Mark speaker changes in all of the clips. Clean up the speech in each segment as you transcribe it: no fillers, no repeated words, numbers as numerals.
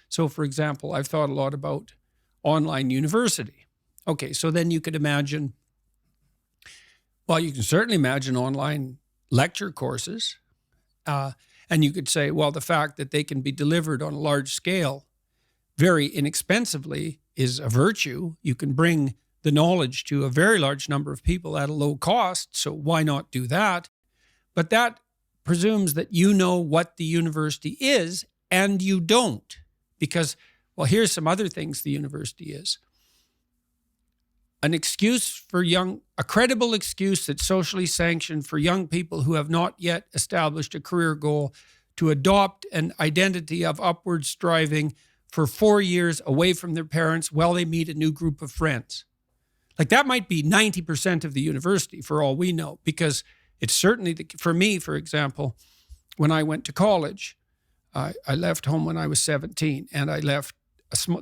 Speaker 1: So for example, I've thought a lot about online university. Okay, so then you could imagine, well, you can certainly imagine online lecture courses. And you could say, well, the fact that they can be delivered on a large scale very inexpensively is a virtue. You can bring the knowledge to a very large number of people at a low cost, so why not do that? But that presumes that you know what the university is, and you don't. Because, well, here's some other things the university is. An excuse for a credible excuse that's socially sanctioned for young people who have not yet established a career goal to adopt an identity of upward striving for 4 years away from their parents while they meet a new group of friends. Like that might be 90% of the university for all we know, because it's certainly, for me, for example, when I went to college, I left home when I was 17 and I left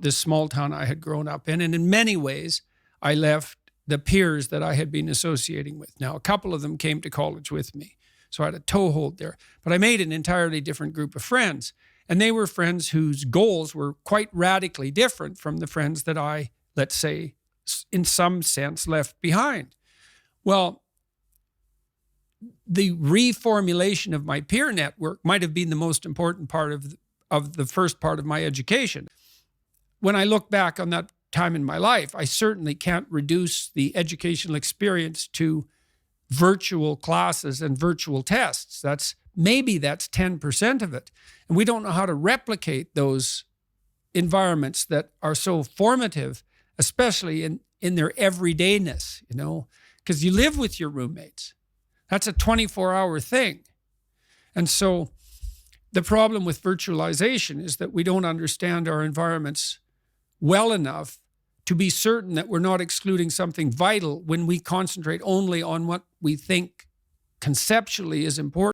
Speaker 1: this small town I had grown up in. And in many ways, I left the peers that I had been associating with. Now, a couple of them came to college with me, so I had a toehold there. But I made an entirely different group of friends. And they were friends whose goals were quite radically different from the friends that I, let's say, in some sense, left behind. Well, the reformulation of my peer network might have been the most important part of the first part of my education. When I look back on that time in my life, I certainly can't reduce the educational experience to virtual classes and virtual tests. Maybe that's 10% of it. And we don't know how to replicate those environments that are so formative, especially in their everydayness, because you live with your roommates. That's a 24-hour thing. And so the problem with virtualization is that we don't understand our environments well enough to be certain that we're not excluding something vital when we concentrate only on what we think conceptually is important.